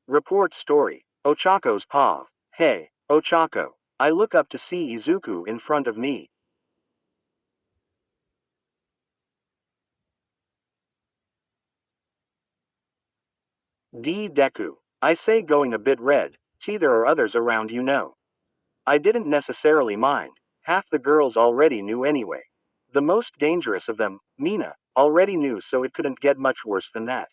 Report story. Ochako's paw. Hey, Ochako. I look up to see Izuku in front of me. D. Deku. I say going a bit red. There are others around you know. I didn't necessarily mind. Half the girls already knew anyway. The most dangerous of them, Mina, already knew so it couldn't get much worse than that.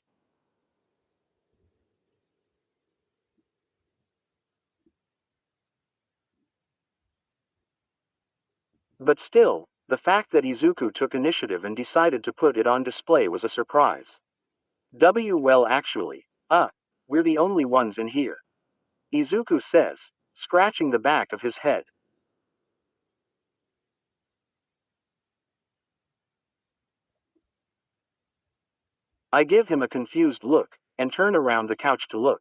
But still, the fact that Izuku took initiative and decided to put it on display was a surprise. Well actually, we're the only ones in here. Izuku says, scratching the back of his head. I give him a confused look, and turn around the couch to look.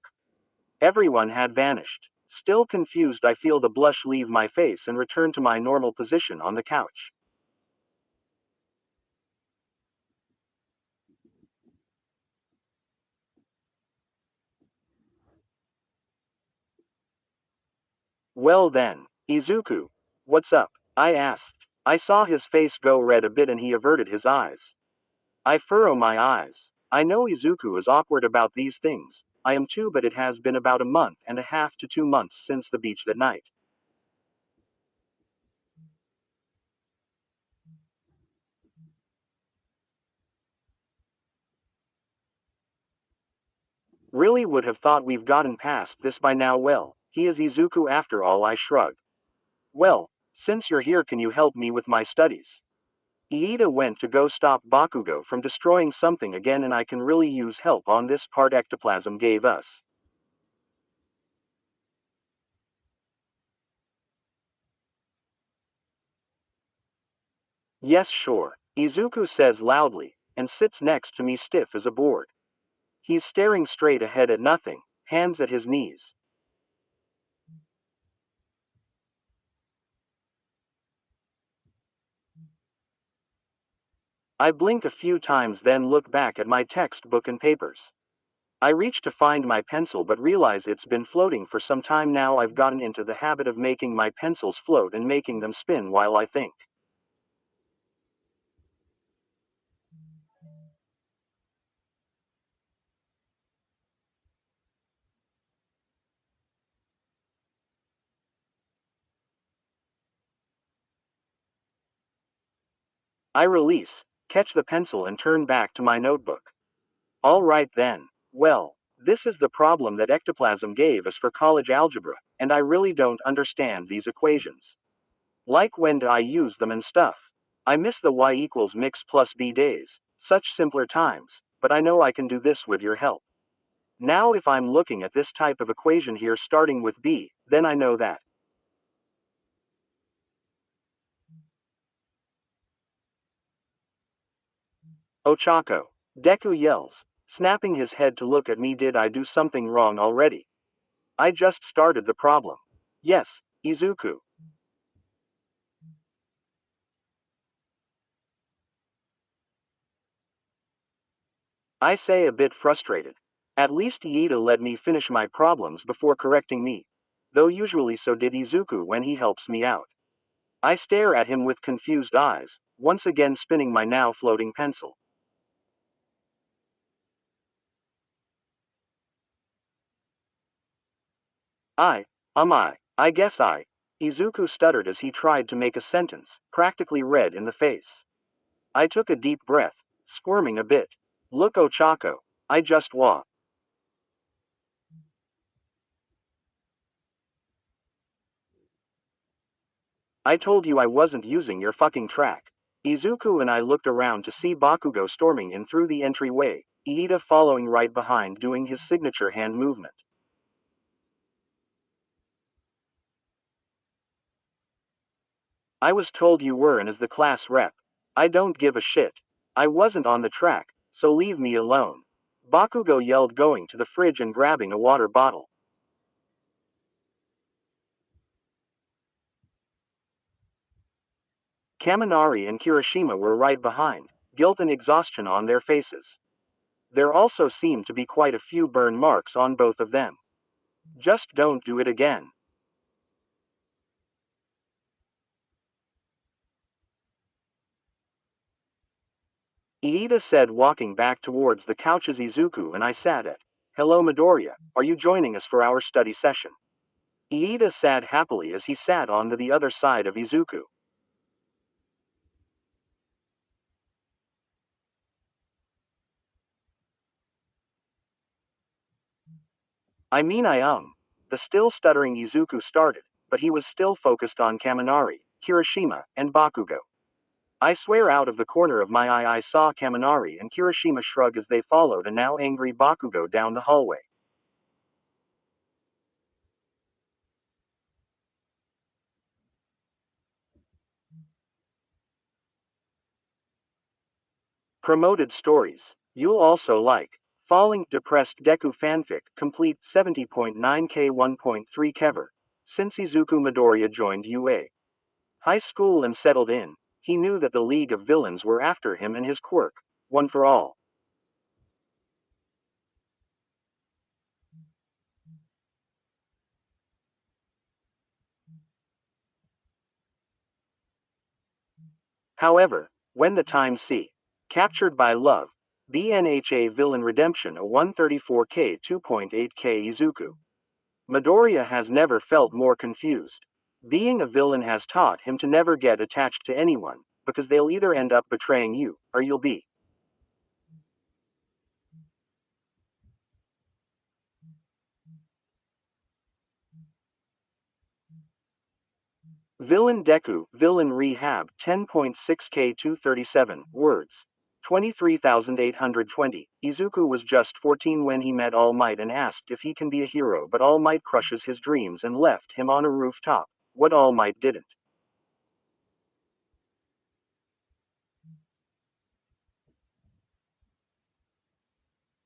Everyone had vanished. Still confused, I feel the blush leave my face and return to my normal position on the couch. Well then, Izuku. What's up? I asked. I saw his face go red a bit and he averted his eyes. I furrow my eyes. I know Izuku is awkward about these things. I am too, but it has been about a month and a half to 2 months since the beach that night. Really would have thought we've gotten past this by now. Well, he is Izuku after all, I shrug. Well, since you're here, can you help me with my studies? Iida went to go stop Bakugo from destroying something again, and I can really use help on this part ectoplasm gave us. Yes, sure, Izuku says loudly, and sits next to me stiff as a board. He's staring straight ahead at nothing, hands at his knees. I blink a few times, then look back at my textbook and papers. I reach to find my pencil but realize it's been floating for some time now. I've gotten into the habit of making my pencils float and making them spin while I think. I release, catch the pencil, and turn back to my notebook. All right then. Well, this is the problem that ectoplasm gave us for college algebra, and I really don't understand these equations. Like, when do I use them and stuff? I miss the y equals mx plus b days, such simpler times, but I know I can do this with your help. Now if I'm looking at this type of equation here starting with b, then I know that. Ochako. Deku yells, snapping his head to look at me. Did I do something wrong already? I just started the problem. Yes, Izuku. I say, a bit frustrated. At least Iida let me finish my problems before correcting me. Though usually so did Izuku when he helps me out. I stare at him with confused eyes, once again spinning my now floating pencil. I guess I. Izuku stuttered as he tried to make a sentence, practically red in the face. I took a deep breath, squirming a bit. Look, Ochako, I just wa. I told you I wasn't using your fucking track. Izuku and I looked around to see Bakugo storming in through the entryway, Iida following right behind doing his signature hand movement. I was told you were in as the class rep. I don't give a shit. I wasn't on the track, so leave me alone. Bakugo yelled, going to the fridge and grabbing a water bottle. Kaminari and Kirishima were right behind, guilt and exhaustion on their faces. There also seemed to be quite a few burn marks on both of them. Just don't do it again. Iida said, walking back towards the couches Izuku and I sat at. Hello Midoriya, are you joining us for our study session? Iida sat happily as he sat on the other side of Izuku. The still stuttering Izuku started, but he was still focused on Kaminari, Kirishima, and Bakugo. I swear out of the corner of my eye I saw Kaminari and Kirishima shrug as they followed a now angry Bakugo down the hallway. Promoted stories. You'll also like Falling Depressed Deku Fanfic Complete 70.9k 1.3 Kever. Since Izuku Midoriya joined UA High School and settled in, he knew that the League of Villains were after him and his quirk, one for all. However, when the time C. Captured by Love, BNHA Villain Redemption a 134k 2.8k Izuku. Midoriya has never felt more confused. Being a villain has taught him to never get attached to anyone, because they'll either end up betraying you, or you'll be Villain Deku, Villain Rehab 10.6k 237 words. 23,820. Izuku was just 14 when he met All Might and asked if he can be a hero, but All Might crushes his dreams and left him on a rooftop. What All Might didn't.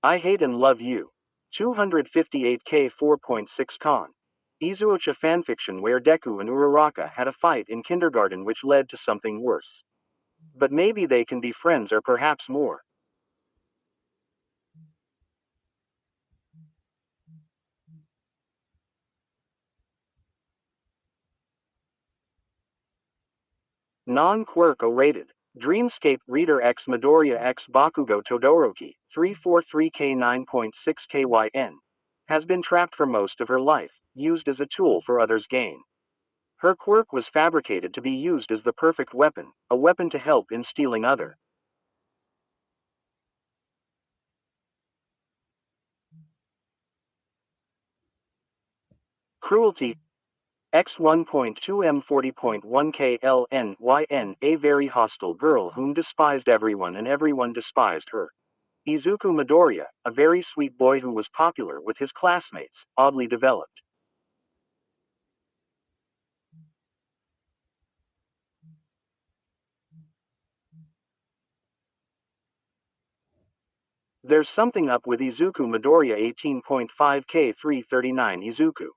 I hate and love you. 258k 4.6 con. IzuOcha fanfiction where Deku and Uraraka had a fight in kindergarten which led to something worse. But maybe they can be friends or perhaps more. Non-quirk rated. Dreamscape Reader X Midoriya X Bakugo Todoroki 343k 9.6 kyn has been trapped for most of her life, used as a tool for others' gain. Her quirk was fabricated to be used as the perfect weapon, a weapon to help in stealing other. Cruelty X 1.2M 40.1 KLNYN, a very hostile girl whom despised everyone and everyone despised her. Izuku Midoriya, a very sweet boy who was popular with his classmates, oddly developed. There's something up with Izuku Midoriya 18.5k 339 Izuku.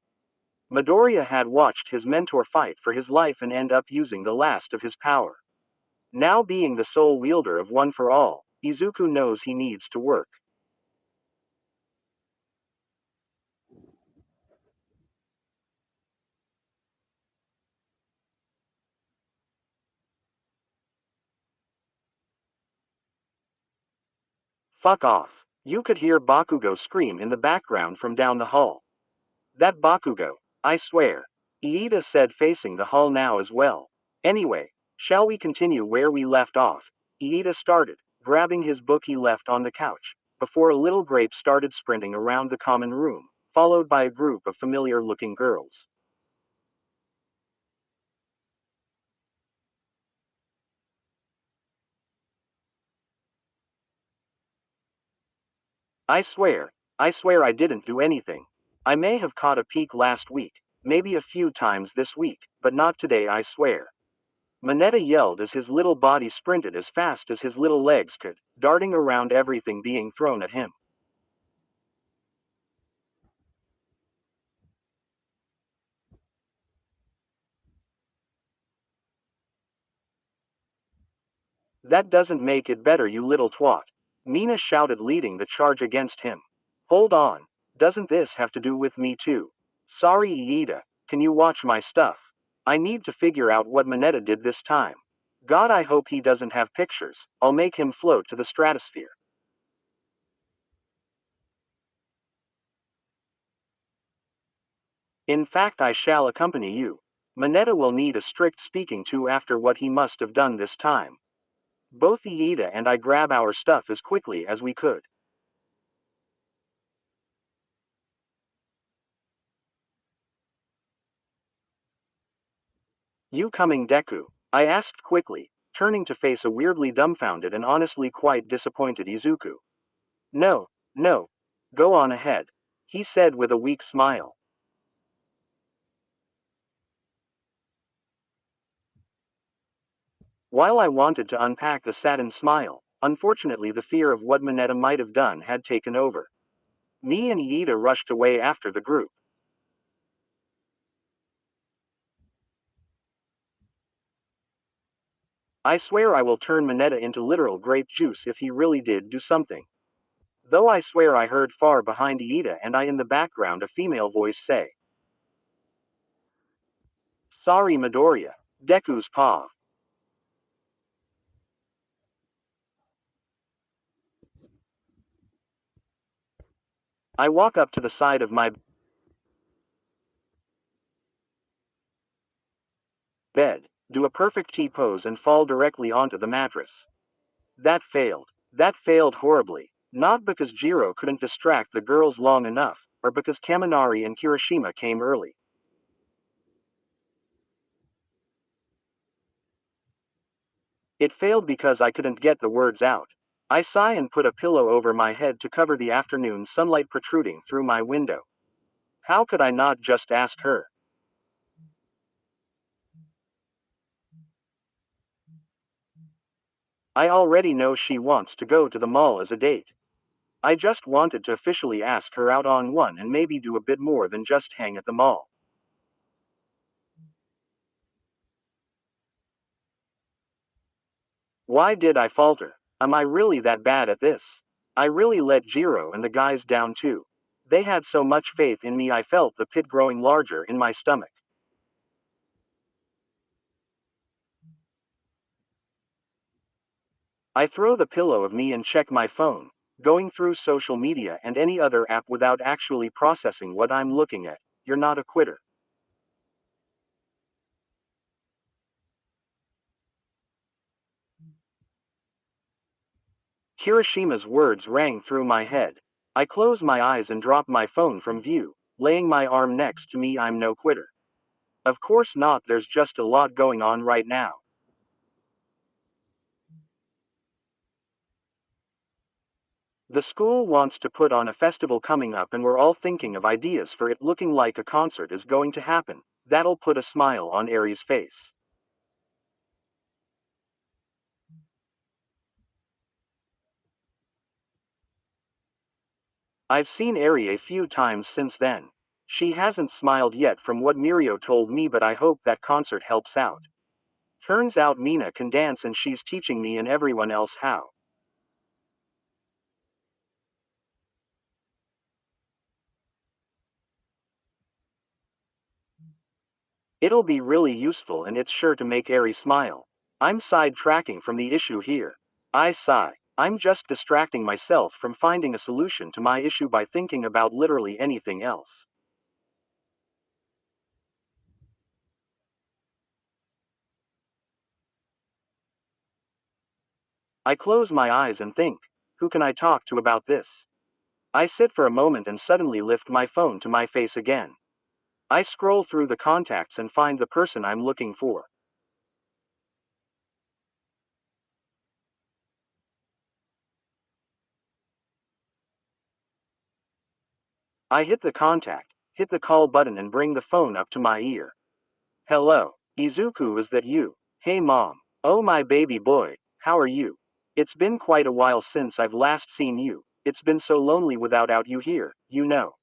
Midoriya had watched his mentor fight for his life and end up using the last of his power. Now being the sole wielder of One for All, Izuku knows he needs to work. Fuck off. You could hear Bakugo scream in the background from down the hall. That Bakugo, I swear. Iida said, facing the hall now as well. Anyway, shall we continue where we left off? Iida started, grabbing his book he left on the couch, before a little grape started sprinting around the common room, followed by a group of familiar looking girls. I swear, I swear I didn't do anything. I may have caught a peek last week, maybe a few times this week, but not today, I swear. Mineta yelled as his little body sprinted as fast as his little legs could, darting around everything being thrown at him. That doesn't make it better, you little twat. Mina shouted, leading the charge against him. Hold on. Doesn't this have to do with me too? Sorry, Iida, can you watch my stuff? I need to figure out what Mineta did this time. God, I hope he doesn't have pictures. I'll make him float to the stratosphere. In fact, I shall accompany you. Mineta will need a strict speaking to after what he must have done this time. Both Iida and I grab our stuff as quickly as we could. You coming, Deku? I asked quickly, turning to face a weirdly dumbfounded and honestly quite disappointed Izuku. No, no. Go on ahead, he said with a weak smile. While I wanted to unpack the saddened smile, unfortunately the fear of what Mineta might have done had taken over. Me and Iida rushed away after the group. I swear I will turn Mineta into literal grape juice if he really did do something. Though I swear I heard far behind Iida and I in the background a female voice say, Sorry Midoriya, Deku's paw. I walk up to the side of my bed, do a perfect T-pose and fall directly onto the mattress. That failed. That failed horribly. Not because Jiro couldn't distract the girls long enough, or because Kaminari and Kirishima came early. It failed because I couldn't get the words out. I sigh and put a pillow over my head to cover the afternoon sunlight protruding through my window. How could I not just ask her? I already know she wants to go to the mall as a date. I just wanted to officially ask her out on one and maybe do a bit more than just hang at the mall. Why did I falter? Am I really that bad at this? I really let Jiro and the guys down too. They had so much faith in me I felt the pit growing larger in my stomach. I throw the pillow of me and check my phone, going through social media and any other app without actually processing what I'm looking at. You're not a quitter. Kirishima's words rang through my head. I close my eyes and drop my phone from view, laying my arm next to me. I'm no quitter. Of course not, there's just a lot going on right now. The school wants to put on a festival coming up and we're all thinking of ideas for it, looking like a concert is going to happen. That'll put a smile on Aries' face. I've seen Ari a few times since then. She hasn't smiled yet from what Mirio told me, but I hope that concert helps out. Turns out Mina can dance and she's teaching me and everyone else how. It'll be really useful and it's sure to make Ari smile. I'm sidetracking from the issue here. I sigh. I'm just distracting myself from finding a solution to my issue by thinking about literally anything else. I close my eyes and think, who can I talk to about this? I sit for a moment and suddenly lift my phone to my face again. I scroll through the contacts and find the person I'm looking for. I hit the contact, hit the call button and bring the phone up to my ear. Hello, Izuku, is that you? Hey mom. Oh my baby boy, how are you? It's been quite a while since I've last seen you. It's been so lonely without you here, you know.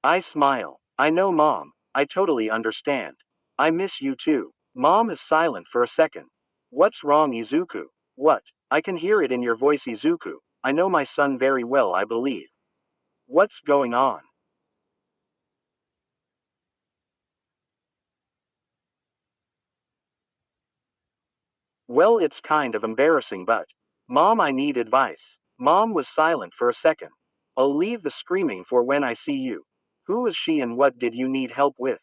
I smile. I know mom. I totally understand. I miss you too. Mom is silent for a second. What's wrong, Izuku? What? I can hear it in your voice, Izuku. I know my son very well, I believe. What's going on? Well, it's kind of embarrassing, but. Mom, I need advice. Mom was silent for a second. I'll leave the screaming for when I see you. Who is she and what did you need help with?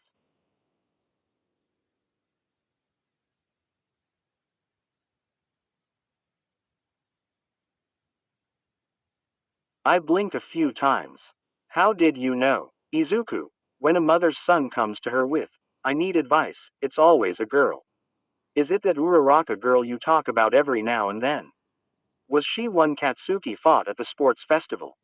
I blinked a few times. How did you know? Izuku, when a mother's son comes to her with, I need advice, it's always a girl. Is it that Uraraka girl you talk about every now and then? Was she one Katsuki fought at the sports festival?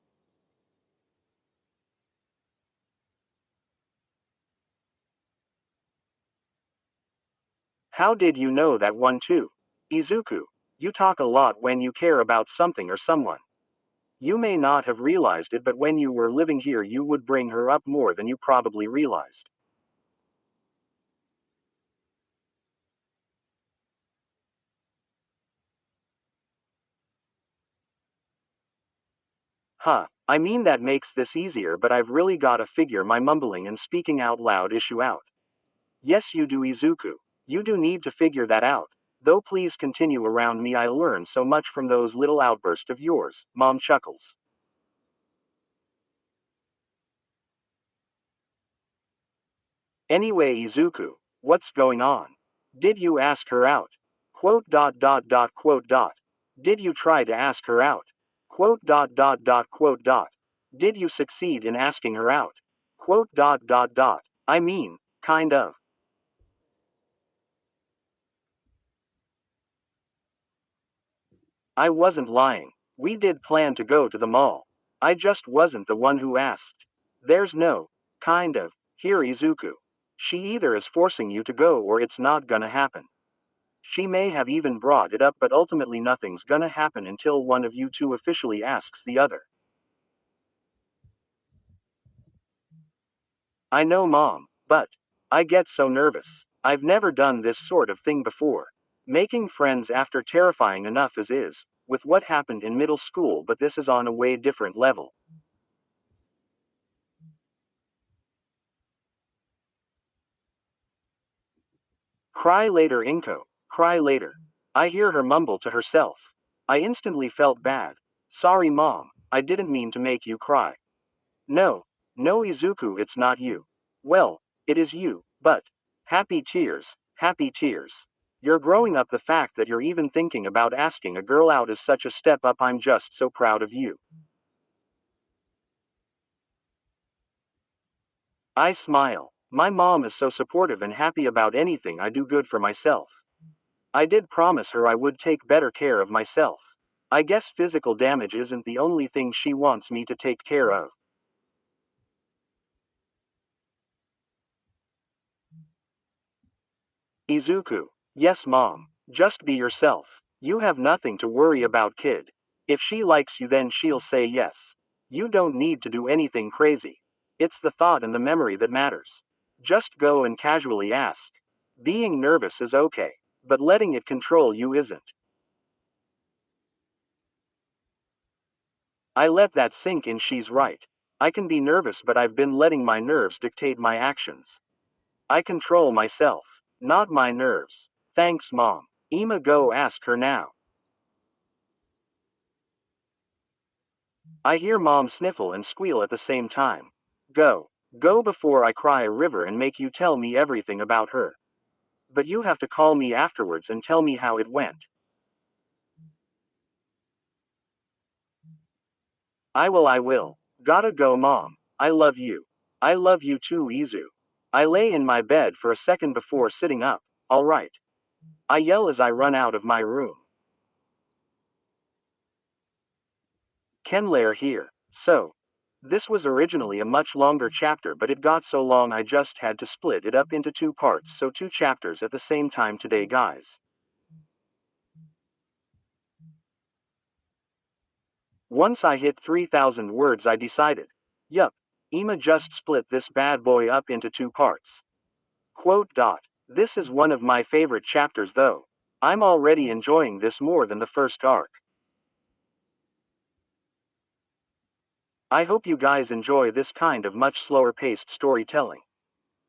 How did you know that one too? Izuku, you talk a lot when you care about something or someone. You may not have realized it, but when you were living here, you would bring her up more than you probably realized. Huh, I mean, that makes this easier, but I've really gotta figure my mumbling and speaking out loud issue out. Yes, you do, Izuku. You do need to figure that out. Though please continue around me, I learn so much from those little outbursts of yours, Mom chuckles. Anyway, Izuku, what's going on? Did you ask her out? Quote dot dot dot quote dot. Did you try to ask her out? Quote dot dot dot quote dot. Did you succeed in asking her out? Quote dot dot dot. I mean, kind of. I wasn't lying. We did plan to go to the mall. I just wasn't the one who asked. There's no kind of here, Izuku. She either is forcing you to go or it's not gonna happen. She may have even brought it up, but ultimately nothing's gonna happen until one of you two officially asks the other. I know, Mom, but I get so nervous. I've never done this sort of thing before. Making friends after terrifying enough as is, with what happened in middle school, but this is on a way different level. Cry later, Inko. Cry later. I hear her mumble to herself. I instantly felt bad. Sorry, Mom. I didn't mean to make you cry. No, no, Izuku, it's not you. Well, it is you, but. Happy tears, happy tears. You're growing up. The fact that you're even thinking about asking a girl out is such a step up. I'm just so proud of you. I smile. My mom is so supportive and happy about anything I do good for myself. I did promise her I would take better care of myself. I guess physical damage isn't the only thing she wants me to take care of. Izuku. Yes, Mom. Just be yourself. You have nothing to worry about, kid. If she likes you, then she'll say yes. You don't need to do anything crazy. It's the thought and the memory that matters. Just go and casually ask. Being nervous is okay, but letting it control you isn't. I let that sink in. She's right. I can be nervous, but I've been letting my nerves dictate my actions. I control myself, not my nerves. Thanks, Mom. Ima, go ask her now. I hear Mom sniffle and squeal at the same time. Go. Go before I cry a river and make you tell me everything about her. But you have to call me afterwards and tell me how it went. I will. Gotta go, Mom. I love you. I love you too, Izu. I lay in my bed for a second before sitting up. Alright. I yell as I run out of my room. Kenlair here. So, this was originally a much longer chapter, but it got so long I just had to split it up into two parts, so two chapters at the same time today, guys. Once I hit 3,000 words, I decided, yup, Ima just split this bad boy up into two parts. Quote dot. This is one of my favorite chapters though. I'm already enjoying this more than the first arc. I hope you guys enjoy this kind of much slower paced storytelling.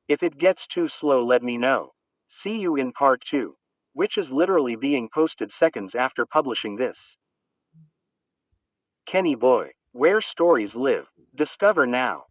If it gets too slow, let me know. See you in part 2, which is literally being posted seconds after publishing this. Kenny Boy, where stories live. Discover now.